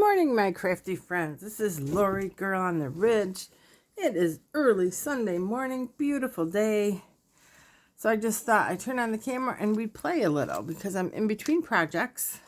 morning, my crafty friends. This is Lori Girl on the Ridge. It is early Sunday morning, beautiful day. So I just thought I'd turn on the camera and we'd play a little because I'm in between projects.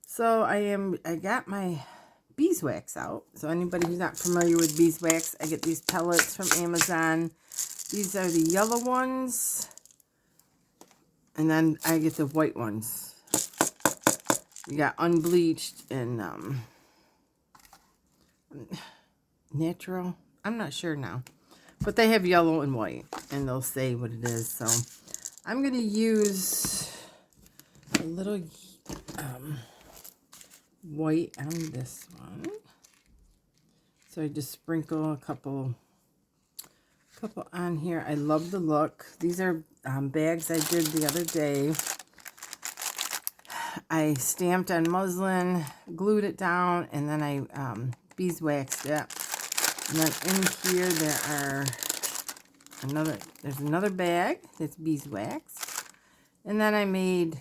So I got my beeswax out. So anybody who's not familiar with beeswax, I get these pellets from Amazon. These are the yellow ones. And then I get the white ones. You got unbleached and natural. I'm not sure now. But they have yellow and white. And they'll say what it is. So I'm going to use a little white on this one. So I just sprinkle a couple on here. I love the look. These are bags I did the other day. I stamped on muslin, glued it down, and then I beeswaxed it. And then in here there's another bag that's beeswax. And then I made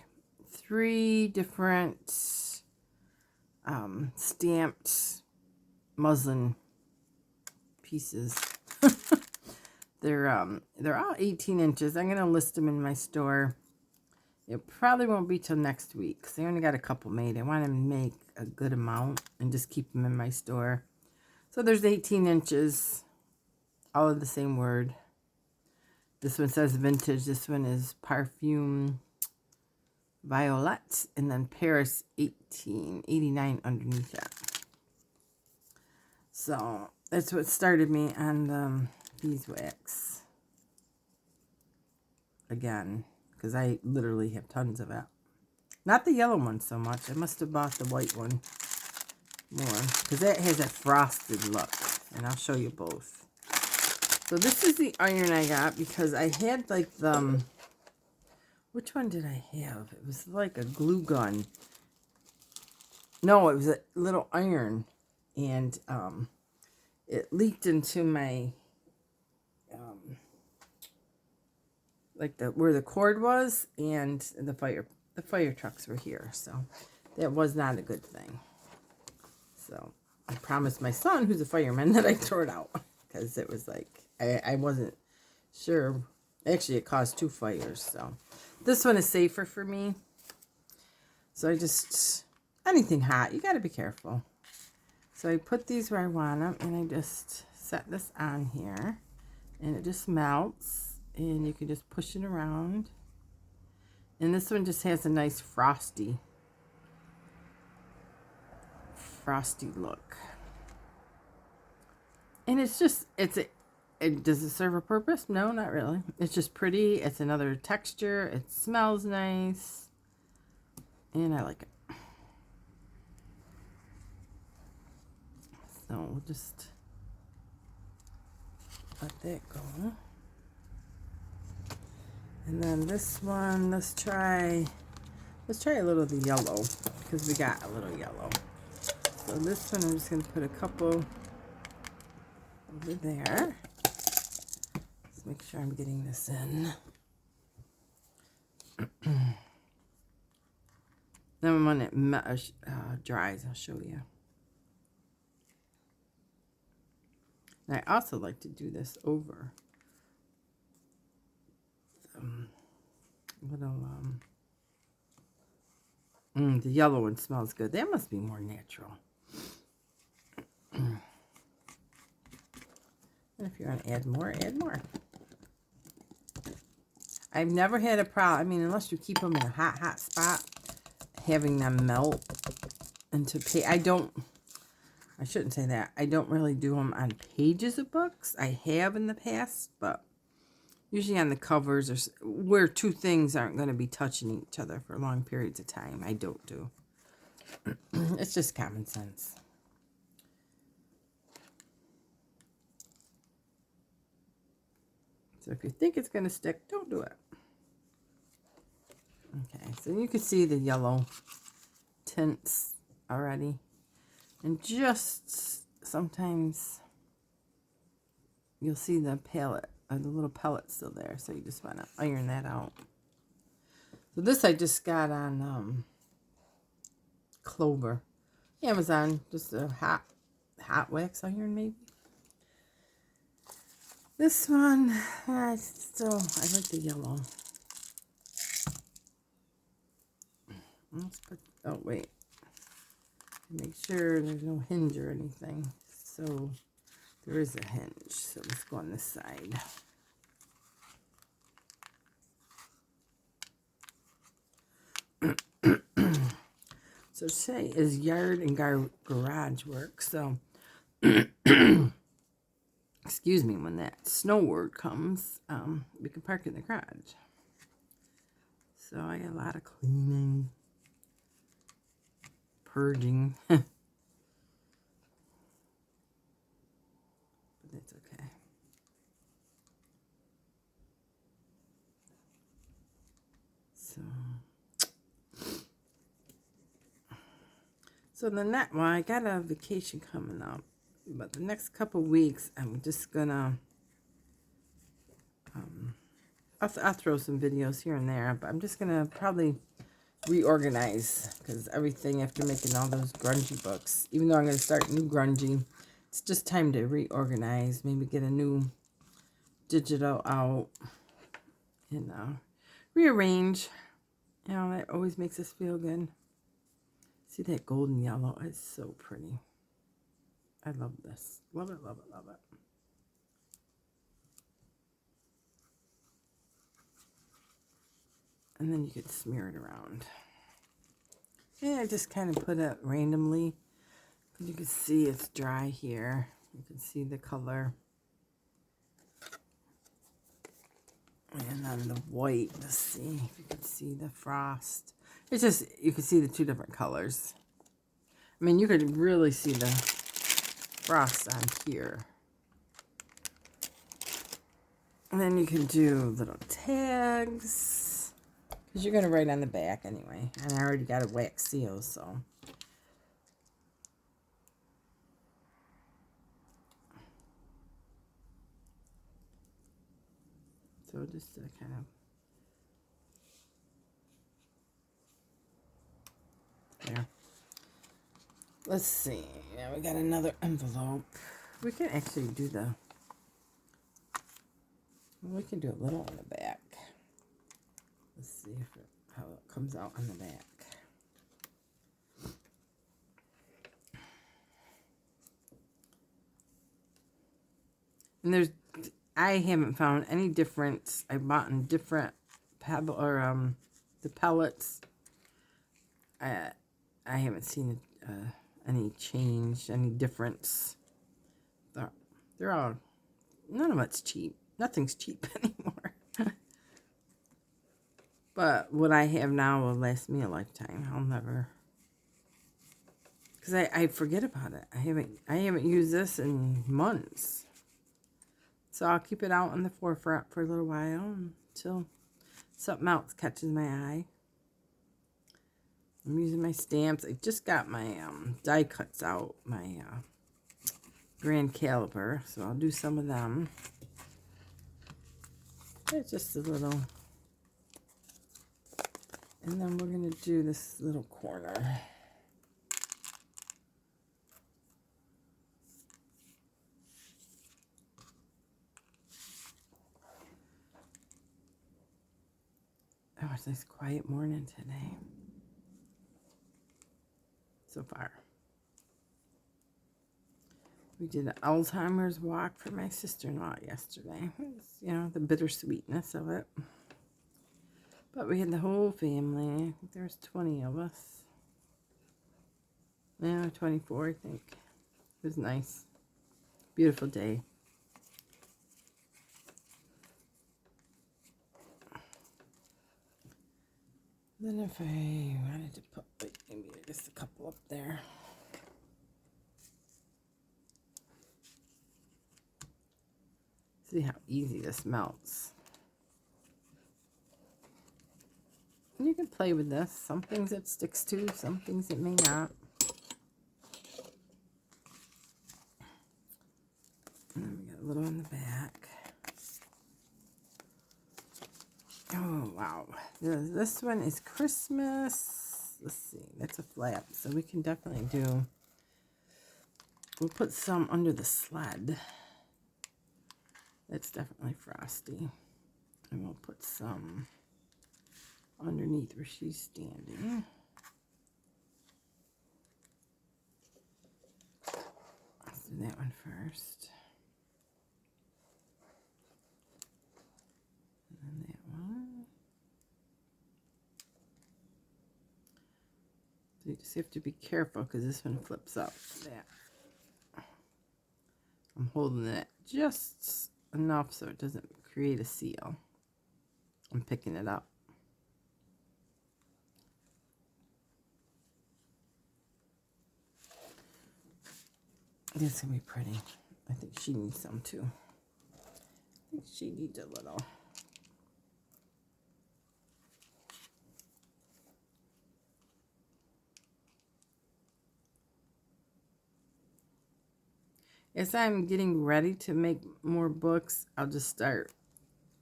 3 different stamped muslin pieces. They're all 18 inches. I'm going to list them in my store. It probably won't be till next week because I only got a couple made. I want to make a good amount and just keep them in my store. So there's 18 inches, all of the same word. This one says vintage. This one is Parfume Violet, and then Paris 1889 underneath that. So that's what started me on the beeswax again. Because I literally have tons of it. Not the yellow one so much. I must have bought the white one more. Because that has a frosted look. And I'll show you both. So this is the iron I got. Because I had like the... Which one did I have? It was like a glue gun. No, it was a little iron. And it leaked into my... like where the cord was, and the fire trucks were here, so that was not a good thing. So I promised my son, who's a fireman, that I'd throw it out because it was like I wasn't sure. Actually, it caused 2 fires, so this one is safer for me. So I just anything hot, you got to be careful. So I put these where I want them, and I just set this on here, and it just melts. And you can just push it around. And this one just has a nice frosty look. And it's just, does it serve a purpose? No, not really. It's just pretty. It's another texture. It smells nice. And I like it. So we'll just let that go. And then this one, let's try a little of the yellow, because we got a little yellow. So this one, I'm just going to put a couple over there. Let's make sure I'm getting this in. Then when it dries, I'll show you. And I also like to do this over the yellow one smells good. That must be more natural. And if you want to add more, add more. I've never had a problem. I mean, unless you keep them in a hot spot, having them melt into I shouldn't say that. I don't really do them on pages of books. I have in the past, but usually on the covers, or where 2 things aren't going to be touching each other for long periods of time, I don't do. It's just common sense. So if you think it's going to stick, don't do it. Okay, so you can see the yellow tints already. And just sometimes you'll see the palette. The little pellet's still there, so you just want to iron that out. So this I just got on Clover. Amazon, just a hot wax iron maybe. This one, still, I like the yellow. Let's put, oh wait, make sure there's no hinge or anything. So there is a hinge, so let's go on this side. So today is yard and garage work, so excuse me, when that snow word comes, we can park in the garage. So I got a lot of cleaning, purging, but that's okay. So the next, well, I got a vacation coming up, but the next couple weeks, I'm just gonna, I'll throw some videos here and there, but I'm just gonna probably reorganize, because everything after making all those grungy books, even though I'm gonna start new grungy, it's just time to reorganize, maybe get a new digital out, and rearrange. You know, that always makes us feel good. See that golden yellow? It's so pretty. I love this. Love it, love it, love it. And then you can smear it around. And I just kind of put it randomly. You can see it's dry here. You can see the color. And then the white, let's see if you can see the frost. It's just, you can see the two different colors. I mean, you could really see the frost on here. And then you can do little tags, because you're going to write on the back anyway. And I already got a wax seal, so. So just to kind of. There. Let's see. Yeah, we got another envelope. We can actually do the. We can do a little on the back. Let's see how it comes out on the back. And I haven't found any difference. I bought in different pebble or the pellets. I haven't seen any change, any difference. They're all, none of it's cheap. Nothing's cheap anymore. But what I have now will last me a lifetime. I'll never, because I forget about it. I haven't used this in months. So I'll keep it out on the forefront for a little while until something else catches my eye. I'm using my stamps. I just got my die cuts out, my grand caliper, so I'll do some of them. It's just a little, and then we're going to do this little corner. Oh, it's a nice quiet morning today. So far. We did an Alzheimer's walk for my sister-in-law yesterday. You know, the bittersweetness of it. But we had the whole family. I think there was 20 of us. Yeah, 24, I think. It was nice. Beautiful day. Then if I wanted to put maybe just a couple up there. See how easy this melts. And you can play with this. Some things it sticks to, some things it may not. And then we got a little on the back. Oh, wow. This one is Christmas. let's see, that's a flap. So we can definitely do, we'll put some under the sled. That's definitely frosty. And we'll put some underneath where she's standing. Let's do that one first. And then that one. So you just have to be careful because this one flips up. That. I'm holding it just enough so it doesn't create a seal. I'm picking it up. This is going to be pretty. I think she needs some too. I think she needs a little. As I'm getting ready to make more books, I'll just start.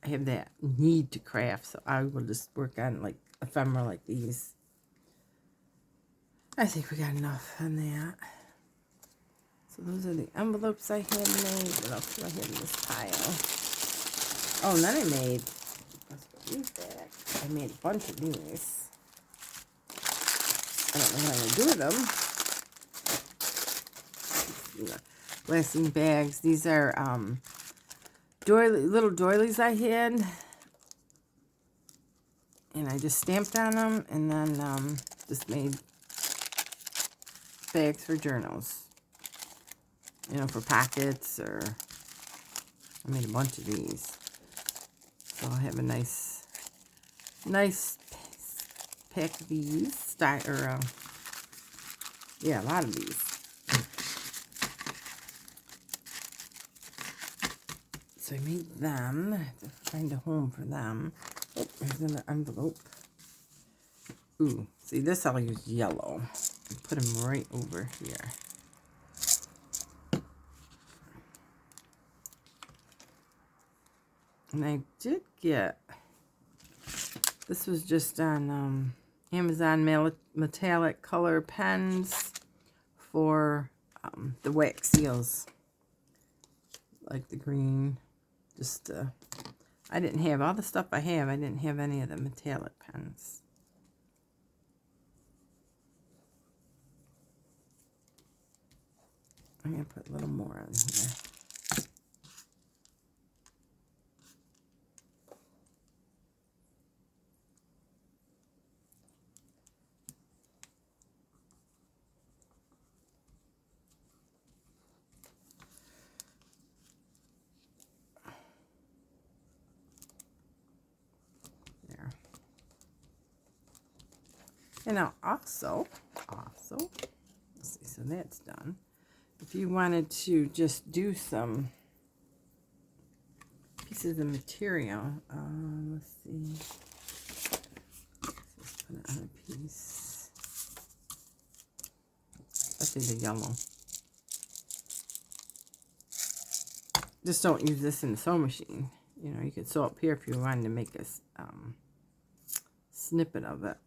I have that need to craft, so I will just work on like ephemera like these. I think we got enough on that. So those are the envelopes I had made. What else do I have in this pile? Oh, and then I made, let's put these back. I made a bunch of these. I don't know what I'm going to do with them. Blasting bags. These are little doilies I had. And I just stamped on them and then just made bags for journals. You know, for pockets, or I made a bunch of these. So I'll have a nice pack of these. Yeah, a lot of these. So I made them. I have to find a home for them. Oh, there's another envelope. Ooh, see this I'll use yellow. Put them right over here. And I did get, this was just on Amazon metallic color pens for the wax seals. Like the green. Just, I didn't have, all the stuff I have, I didn't have any of the metallic pens. I'm going to put a little more on here. And now also, let's see, so that's done. If you wanted to just do some pieces of material, let's see. Let's put it on a piece. Especially the yellow. Just don't use this in the sewing machine. You know, you could sew up here if you wanted to make a snippet of it.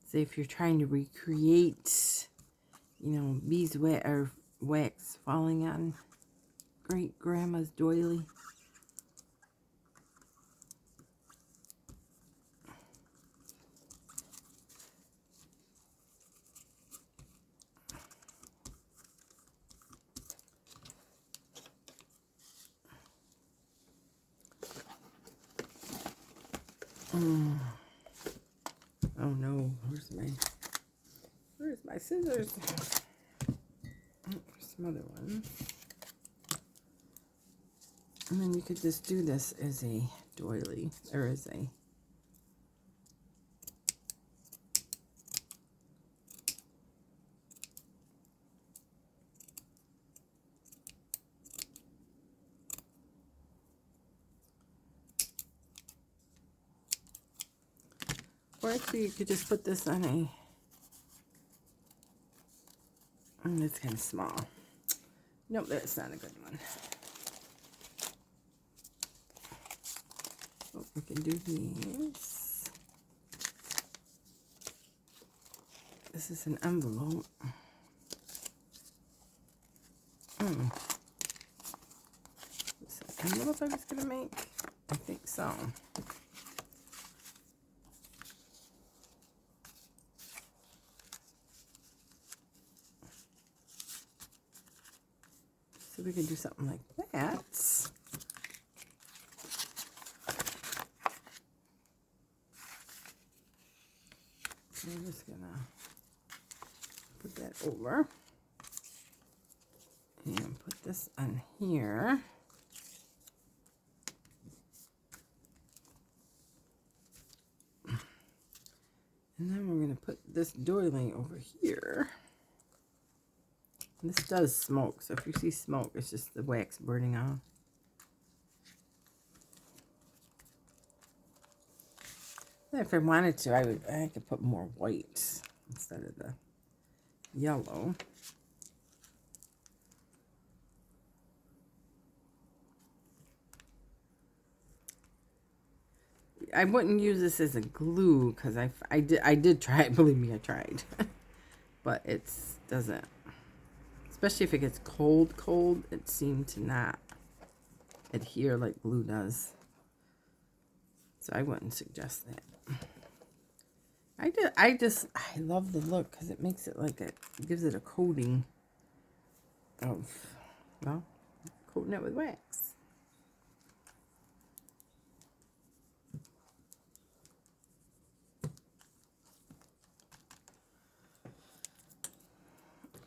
Say if you're trying to recreate, you know, beeswax or wax falling on great grandma's doily. Oh no, where's my scissors? Oh, some other ones. And then you could just do this as a doily, or as a or actually you could just put this on a, it's kind of small. Nope, that's not a good one. Oh, we can do these. This is an envelope. This is an envelope I was gonna make. I think so. So we can do something like that. I'm just gonna put that over and put this on here. And then we're gonna put this doily over here. And this does smoke, so if you see smoke, it's just the wax burning off. And if I wanted to, I could put more white instead of the yellow. I wouldn't use this as a glue because I did try it. Believe me, I tried, but it doesn't. Especially if it gets cold, it seemed to not adhere like glue does. So I wouldn't suggest that. I love the look because it makes it like it gives it a coating of, well, coating it with wax.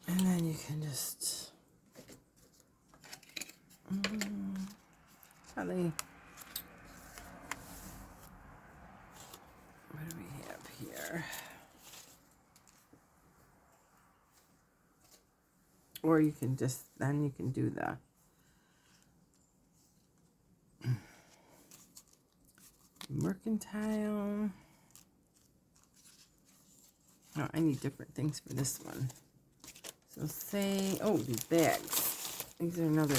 And then you can just probably, what do we have here? Or you can just, then you can do the mercantile. Oh, I need different things for this one. So say, oh, these bags. These are another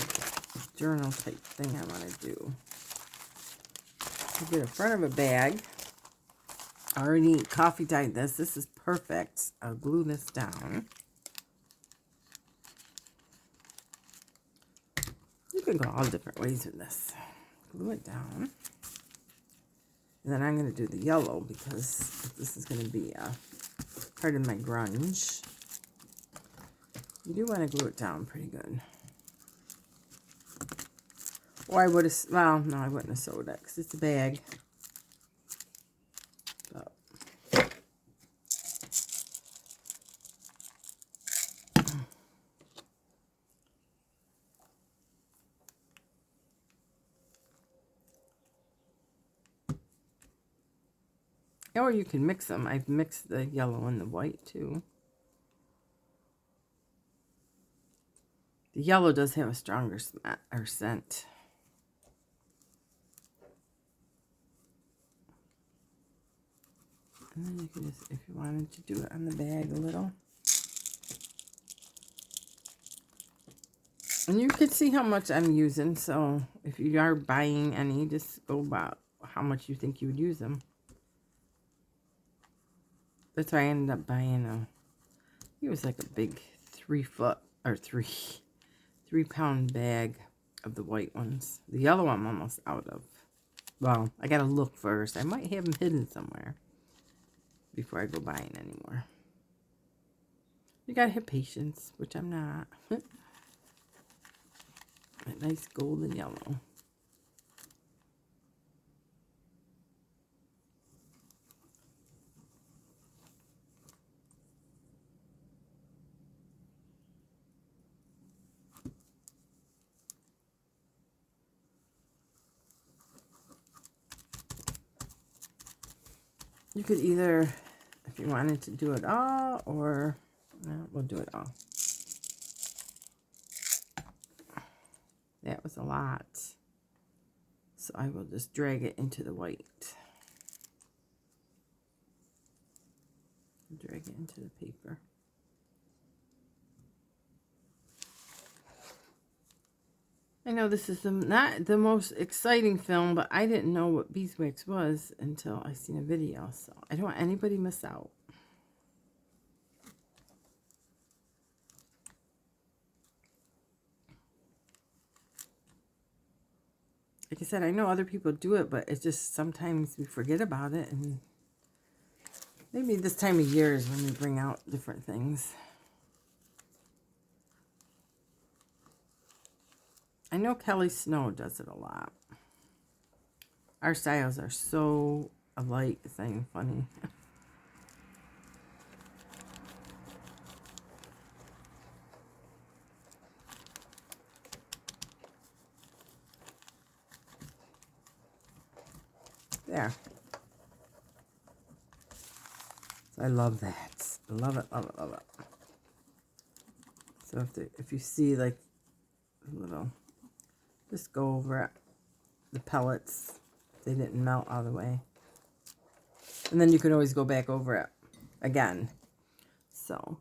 journal type thing I want to do. You get a front of a bag. I already coffee dyed this. This is perfect. I'll glue this down. You can go all different ways with this. Glue it down. And then I'm going to do the yellow because this is going to be part of my grunge. You do want to glue it down pretty good. Or I would have, well, no, I wouldn't have sewed it because it's a bag. So. Or you can mix them. I've mixed the yellow and the white too. The yellow does have a stronger scent. And then you can just, if you wanted to do it on the bag a little. And you can see how much I'm using. So if you are buying any, just go about how much you think you would use them. That's why I ended up buying it was like a big 3 pound bag of the white ones. The yellow I'm almost out of. Well, I gotta look first. I might have them hidden somewhere before I go buying anymore. You gotta have patience, which I'm not. A nice golden yellow. You could either, if you wanted to do it all, or, no, we'll do it all. That was a lot. So I will just drag it into the white. Drag it into the paper. I know this is not the most exciting film, but I didn't know what beeswax was until I seen a video. So I don't want anybody to miss out. like I said, I know other people do it, but it's just sometimes we forget about it, and maybe this time of year is when we bring out different things. I know Kelly Snow does it a lot. Our styles are so alike, it's not even funny. There. So I love that. I love it, love it, love it. So if you see like a little, just go over it. The pellets, they didn't melt all the way. And then you can always go back over it again. So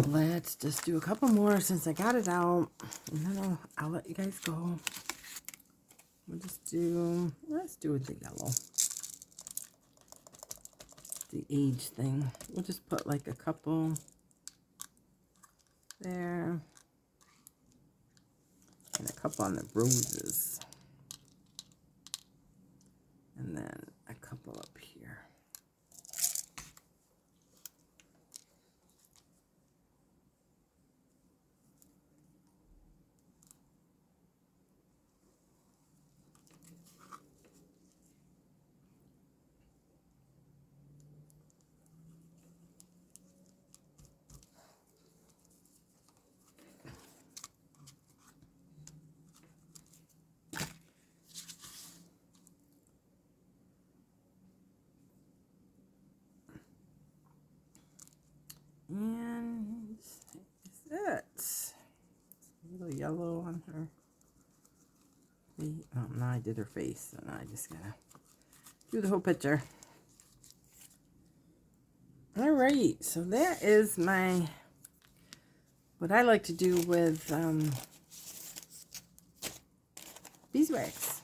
let's just do a couple more since I got it out. And then I'll let you guys go. Let's do the yellow. The age thing. We'll just put like a couple there. And a couple on the roses. And then a couple up here. And that's it. A little yellow on her. Oh, now I did her face, so now I just gotta do the whole picture. All right, so that is what I like to do with beeswax.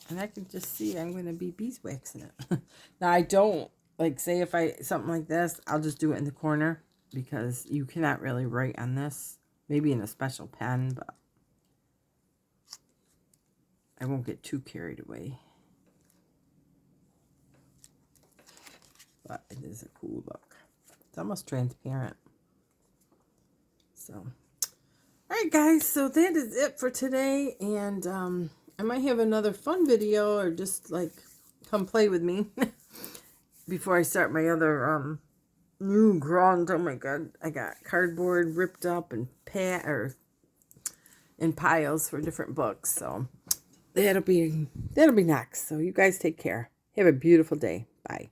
And I can just see I'm going to be beeswaxing it. Now, I don't, like, say if something like this, I'll just do it in the corner because you cannot really write on this. Maybe in a special pen, but I won't get too carried away. But it is a cool look. It's almost transparent. So, all right, guys. So that is it for today. And I might have another fun video or just like come play with me before I start my other new grunt. Oh my God, I got cardboard ripped up and in piles for different books. So that'll be next. So you guys take care. Have a beautiful day. Bye.